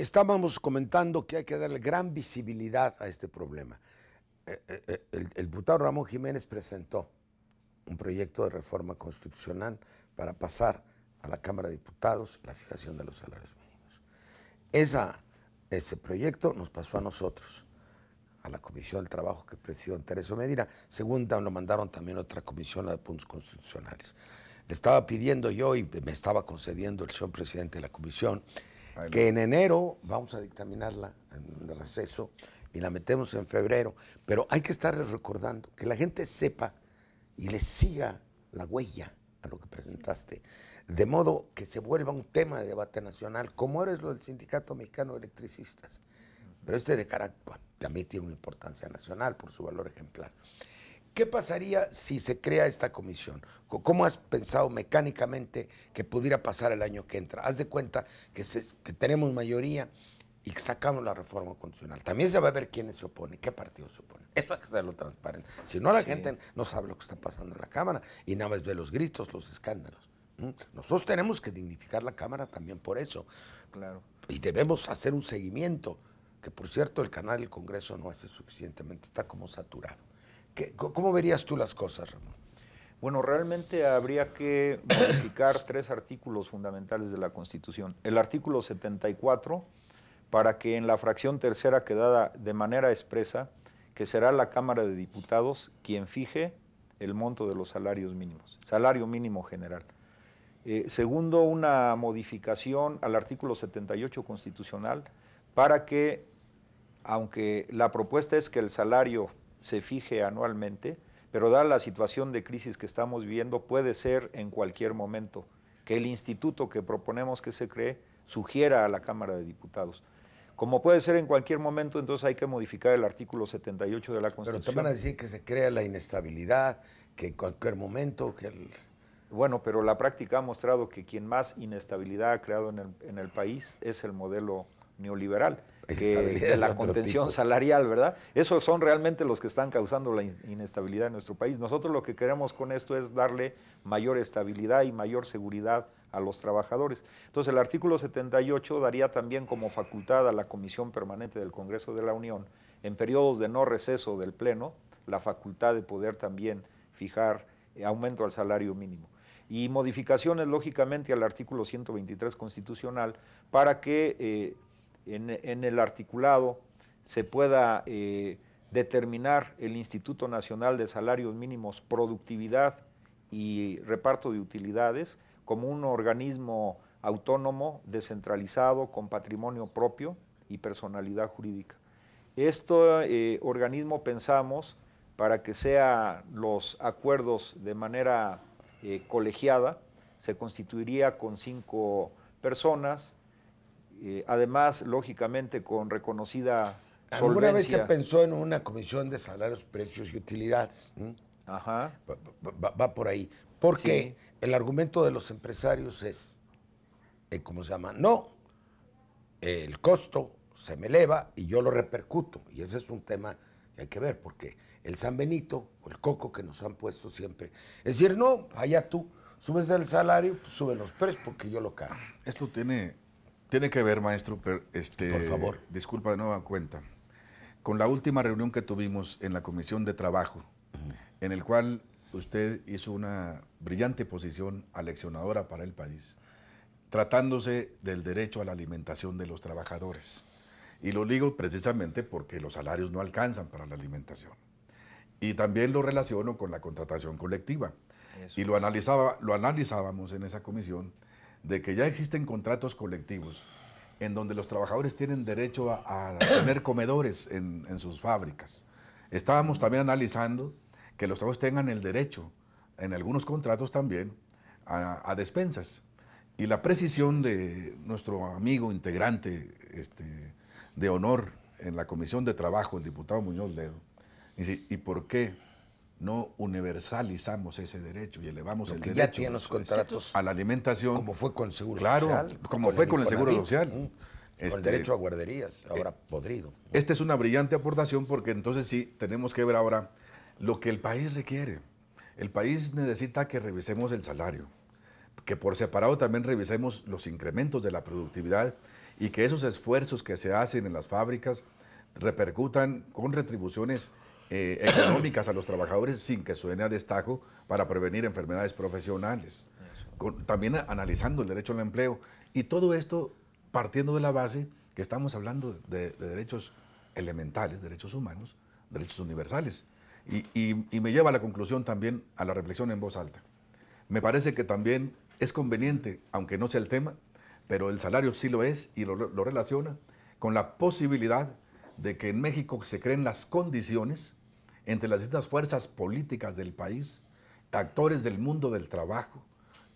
Estábamos comentando que hay que darle gran visibilidad a este problema. El diputado Ramón Jiménez presentó un proyecto de reforma constitucional para pasar a la Cámara de Diputados la fijación de los salarios mínimos. Ese proyecto nos pasó a nosotros, a la Comisión del Trabajo que presidió Tereso Medina. Segunda lo mandaron también a otra comisión de puntos constitucionales. Le estaba pidiendo yo, y me estaba concediendo el señor presidente de la comisión, que en enero vamos a dictaminarla en el receso y la metemos en febrero, pero hay que estarle recordando, que la gente sepa y le siga la huella a lo que presentaste, de modo que se vuelva un tema de debate nacional, como eres lo del Sindicato Mexicano de Electricistas. Pero de carácter, bueno, también tiene una importancia nacional por su valor ejemplar. ¿Qué pasaría si se crea esta comisión? ¿Cómo has pensado mecánicamente que pudiera pasar el año que entra? Haz de cuenta que tenemos mayoría y que sacamos la reforma constitucional. También se va a ver quiénes se oponen, qué partidos se oponen. Eso hay que hacerlo transparente. Si no, la gente no sabe lo que está pasando en la Cámara y nada más ve los gritos, los escándalos. Nosotros tenemos que dignificar la Cámara también por eso. Claro. Y debemos hacer un seguimiento, que por cierto el canal del Congreso no hace suficientemente, está como saturado. ¿Cómo verías tú las cosas, Ramón? Bueno, realmente habría que modificar 3 artículos fundamentales de la Constitución. El artículo 74, para que en la fracción tercera quedada de manera expresa, que será la Cámara de Diputados quien fije el monto de los salarios mínimos, salario mínimo general. Segundo, una modificación al artículo 78 constitucional para que, aunque la propuesta es que el salario se fije anualmente, pero dada la situación de crisis que estamos viviendo, puede ser en cualquier momento que el instituto que proponemos que se cree sugiera a la Cámara de Diputados. Como puede ser en cualquier momento, entonces hay que modificar el artículo 78 de la Constitución. Pero te van a decir que se crea la inestabilidad, que en cualquier momento... Bueno, pero la práctica ha mostrado que quien más inestabilidad ha creado en el país es el modelo neoliberal, que la contención salarial, ¿verdad? Esos son realmente los que están causando la inestabilidad en nuestro país. Nosotros lo que queremos con esto es darle mayor estabilidad y mayor seguridad a los trabajadores. Entonces el artículo 78 daría también como facultad a la Comisión Permanente del Congreso de la Unión, en periodos de no receso del Pleno, la facultad de poder también fijar aumento al salario mínimo. Y modificaciones, lógicamente, al artículo 123 constitucional para que en el articulado se pueda determinar el Instituto Nacional de Salarios Mínimos, Productividad y Reparto de Utilidades como un organismo autónomo, descentralizado, con patrimonio propio y personalidad jurídica. Este organismo pensamos para que sean los acuerdos de manera colegiada, se constituiría con 5 personas, además, lógicamente, con reconocida solvencia. ¿Alguna vez se pensó en una comisión de salarios, precios y utilidades? Ajá. Va por ahí. Porque el argumento de los empresarios es, ¿cómo se llama? No, el costo se me eleva y yo lo repercuto. Y ese es un tema que hay que ver, porque el San Benito, o el coco que nos han puesto siempre, es decir, no, allá tú, subes el salario, pues suben los precios porque yo lo cargo. Esto tiene que ver, maestro, pero por favor. Disculpa de nueva cuenta, con la última reunión que tuvimos en la Comisión de Trabajo, en el cual usted hizo una brillante posición aleccionadora para el país, tratándose del derecho a la alimentación de los trabajadores. Y lo digo precisamente porque los salarios no alcanzan para la alimentación. Y también lo relaciono con la contratación colectiva. Eso y lo analizábamos en esa comisión, de que ya existen contratos colectivos en donde los trabajadores tienen derecho a tener comedores en sus fábricas. Estábamos también analizando que los trabajadores tengan el derecho, en algunos contratos también, a despensas. Y la precisión de nuestro amigo integrante de honor en la Comisión de Trabajo, el diputado Muñoz Ledo, dice, ¿y por qué no universalizamos ese derecho y elevamos el derecho ya tiene los contratos a la alimentación? Como fue con el Seguro Social. Claro, como fue con el Seguro Social. Con el derecho a guarderías, ahora podrido. Esta es una brillante aportación, porque entonces sí tenemos que ver ahora lo que el país requiere. El país necesita que revisemos el salario, que por separado también revisemos los incrementos de la productividad y que esos esfuerzos que se hacen en las fábricas repercutan con retribuciones económicas a los trabajadores sin que suene a destajo para prevenir enfermedades profesionales. También analizando el derecho al empleo. Y todo esto partiendo de la base que estamos hablando de derechos elementales, derechos humanos, derechos universales. Y me lleva a la conclusión también, a la reflexión en voz alta. Me parece que también es conveniente, aunque no sea el tema, pero el salario sí lo es y lo relaciona con la posibilidad de que en México se creen las condiciones entre las distintas fuerzas políticas del país, actores del mundo del trabajo,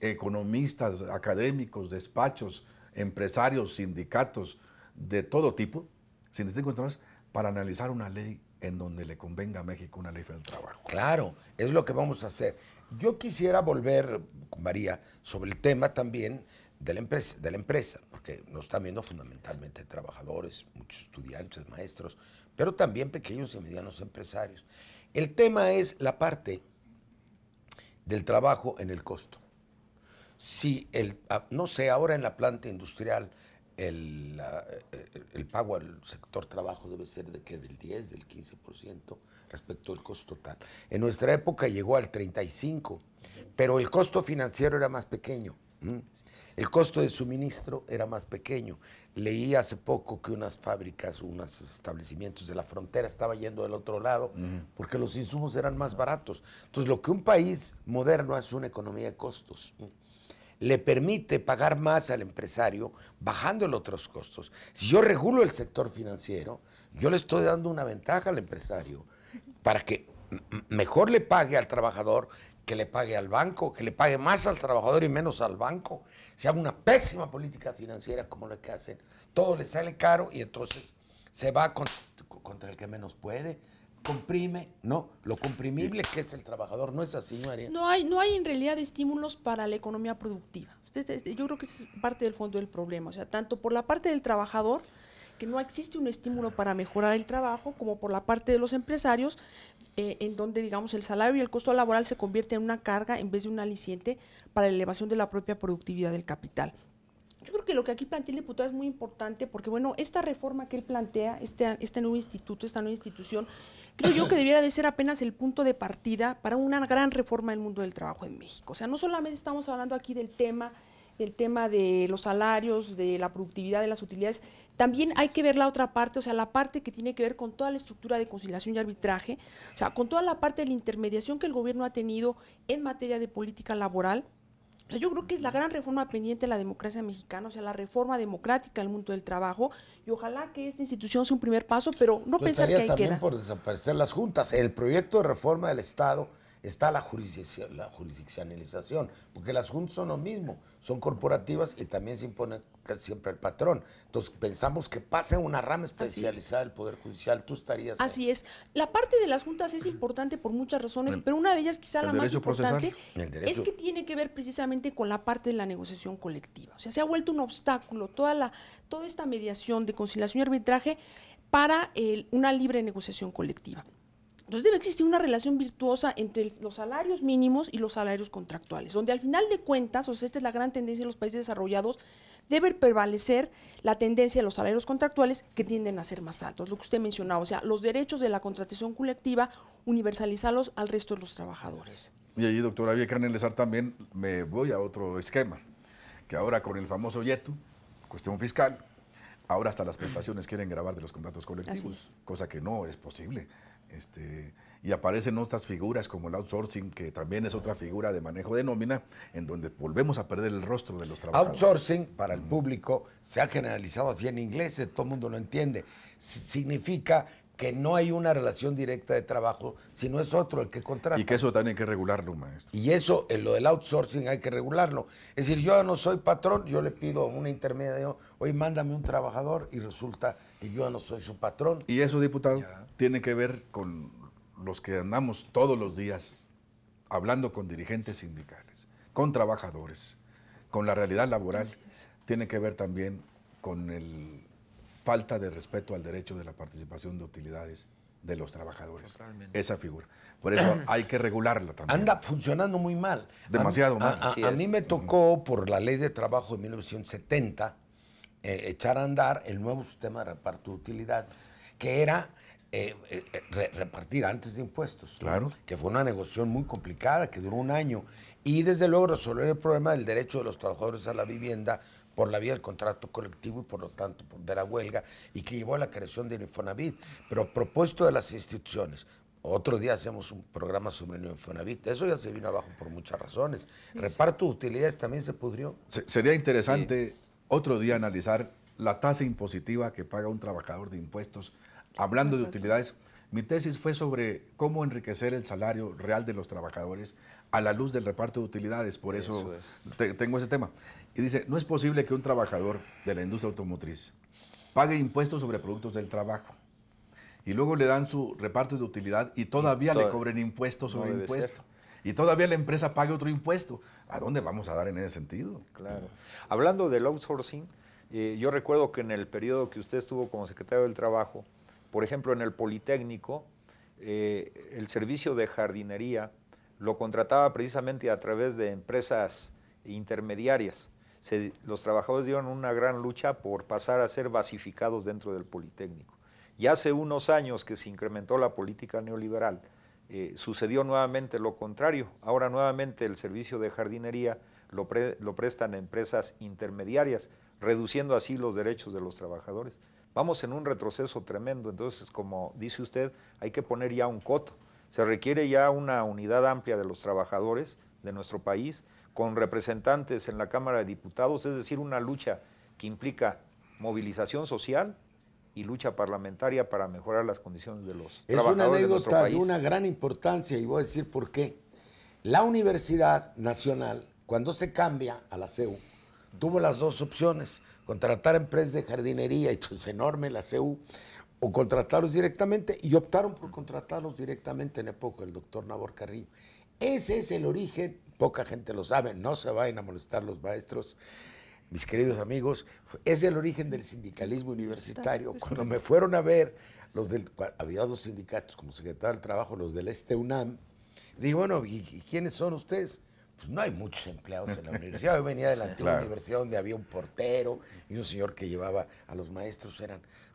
economistas, académicos, despachos, empresarios, sindicatos de todo tipo, sin distingo entre ellos, para analizar una ley en donde le convenga a México una ley del trabajo. Claro, es lo que vamos a hacer. Yo quisiera volver, María, sobre el tema también de la empresa, porque nos están viendo fundamentalmente trabajadores, muchos estudiantes, maestros, pero también pequeños y medianos empresarios. El tema es la parte del trabajo en el costo. Si no sé, ahora en la planta industrial el pago al sector trabajo debe ser del 10, del 15% respecto al costo total. En nuestra época llegó al 35%, pero el costo financiero era más pequeño. El costo de suministro era más pequeño. Leí hace poco que unas fábricas, unos establecimientos de la frontera estaban yendo del otro lado porque los insumos eran más baratos. Entonces, lo que un país moderno hace es una economía de costos. Le permite pagar más al empresario bajándole otros costos. Si yo regulo el sector financiero, yo le estoy dando una ventaja al empresario para que mejor le pague al trabajador, que le pague al banco, que le pague más al trabajador y menos al banco. Se haga una pésima política financiera como la que hacen. Todo le sale caro y entonces se va contra el que menos puede. Comprime, no, lo comprimible que es el trabajador, ¿no es así, María? No hay en realidad estímulos para la economía productiva. Yo creo que es parte del fondo del problema, o sea, tanto por la parte del trabajador, que no existe un estímulo para mejorar el trabajo, como por la parte de los empresarios, en donde, digamos, el salario y el costo laboral se convierte en una carga en vez de un aliciente para la elevación de la propia productividad del capital. Yo creo que lo que aquí plantea el diputado es muy importante porque, bueno, esta reforma que él plantea, este nuevo instituto, esta nueva institución, creo yo que debiera de ser apenas el punto de partida para una gran reforma del mundo del trabajo en México. O sea, no solamente estamos hablando aquí del tema de los salarios, de la productividad, de las utilidades, también hay que ver la otra parte, o sea, la parte que tiene que ver con toda la estructura de conciliación y arbitraje, o sea, con toda la parte de la intermediación que el gobierno ha tenido en materia de política laboral. O sea, yo creo que es la gran reforma pendiente de la democracia mexicana, o sea, la reforma democrática del mundo del trabajo, y ojalá que esta institución sea un primer paso, pero no pensar que ahí también queda. Por desaparecer las juntas. En el proyecto de reforma del Estado está la jurisdiccionalización, porque las juntas son lo mismo, son corporativas y también se impone casi siempre al patrón. Entonces pensamos que pasa una rama especializada del Poder Judicial, tú estarías... Así es. La parte de las juntas es importante por muchas razones, pero una de ellas, quizá la más importante, es que tiene que ver precisamente con la parte de la negociación colectiva. O sea, se ha vuelto un obstáculo toda esta mediación de conciliación y arbitraje para una libre negociación colectiva. Entonces debe existir una relación virtuosa entre los salarios mínimos y los salarios contractuales, donde al final de cuentas, o sea, esta es la gran tendencia en los países desarrollados, debe prevalecer la tendencia de los salarios contractuales que tienden a ser más altos, lo que usted mencionaba, o sea, los derechos de la contratación colectiva, universalizarlos al resto de los trabajadores. Y allí, doctora, había que analizar también, me voy a otro esquema, que ahora con el famoso YETU, cuestión fiscal, ahora hasta las prestaciones quieren grabar de los contratos colectivos, cosa que no es posible. Y aparecen otras figuras como el outsourcing, que también es otra figura de manejo de nómina, en donde volvemos a perder el rostro de los trabajadores. Outsourcing, para el público, se ha generalizado así en inglés, todo el mundo lo entiende. Significa que no hay una relación directa de trabajo, sino es otro el que contrata. Y que eso también hay que regularlo, maestro. Y eso, en lo del outsourcing, hay que regularlo. Es decir, yo no soy patrón, yo le pido a un intermediario, oye, mándame un trabajador, y resulta que yo no soy su patrón. Y eso, diputado, tiene que ver con los que andamos todos los días hablando con dirigentes sindicales, con trabajadores, con la realidad laboral. Tiene que ver también con falta de respeto al derecho de la participación de utilidades de los trabajadores. Totalmente. Esa figura. Por eso hay que regularla también. Anda funcionando muy mal. Demasiado mal. A mí me tocó, por la ley de trabajo de 1970, echar a andar el nuevo sistema de reparto de utilidades, que era repartir antes de impuestos. Claro. Que fue una negociación muy complicada, que duró un año. Y desde luego resolver el problema del derecho de los trabajadores a la vivienda por la vía del contrato colectivo y por lo tanto de la huelga, y que llevó a la creación del Infonavit. Pero a propósito de las instituciones, otro día hacemos un programa sobre el Infonavit. Eso ya se vino abajo por muchas razones. Reparto de utilidades también se pudrió. Sería interesante otro día analizar la tasa impositiva que paga un trabajador de impuestos. Hablando de utilidades, mi tesis fue sobre cómo enriquecer el salario real de los trabajadores a la luz del reparto de utilidades. Por eso tengo ese tema. Y dice, no es posible que un trabajador de la industria automotriz pague impuestos sobre productos del trabajo y luego le dan su reparto de utilidad y todavía le cobren impuestos sobre impuestos. Y todavía la empresa pague otro impuesto. ¿A dónde vamos a dar en ese sentido? Claro. Hablando del outsourcing, yo recuerdo que en el periodo que usted estuvo como secretario del Trabajo, por ejemplo, en el Politécnico, el servicio de jardinería lo contrataba precisamente a través de empresas intermediarias. Los trabajadores dieron una gran lucha por pasar a ser basificados dentro del Politécnico. Y hace unos años que se incrementó la política neoliberal, sucedió nuevamente lo contrario. Ahora nuevamente el servicio de jardinería lo prestan empresas intermediarias, reduciendo así los derechos de los trabajadores. Vamos en un retroceso tremendo. Entonces, como dice usted, hay que poner ya un coto. Se requiere ya una unidad amplia de los trabajadores de nuestro país, con representantes en la Cámara de Diputados, es decir, una lucha que implica movilización social y lucha parlamentaria para mejorar las condiciones de los trabajadores de nuestro país. Es una anécdota de una gran importancia y voy a decir por qué. La Universidad Nacional, cuando se cambia a la CEU, tuvo las dos opciones: contratar empresas de jardinería, y es enorme la CEU, o contratarlos directamente, y optaron por contratarlos directamente en época del doctor Nabor Carrillo. Ese es el origen, poca gente lo sabe, no se vayan a molestar los maestros, mis queridos amigos, es el origen del sindicalismo universitario. Cuando me fueron a ver, había dos sindicatos como secretario del Trabajo, los del UNAM, digo, bueno, ¿y quiénes son ustedes? Pues no hay muchos empleados en la universidad. Yo venía de la antigua universidad donde había un portero y un señor que llevaba a los maestros.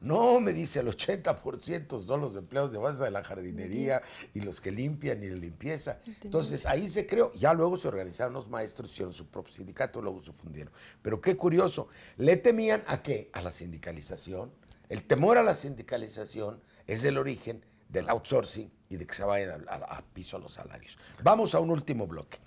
No, me dice, el 80% son los empleados de base de la jardinería y los que limpian y la limpieza. Entonces ahí se creó. Ya luego se organizaron los maestros, hicieron su propio sindicato, luego se fundieron. Pero qué curioso, ¿le temían a qué? A la sindicalización. El temor a la sindicalización es el origen del outsourcing y de que se vayan a piso a los salarios. Vamos a un último bloque.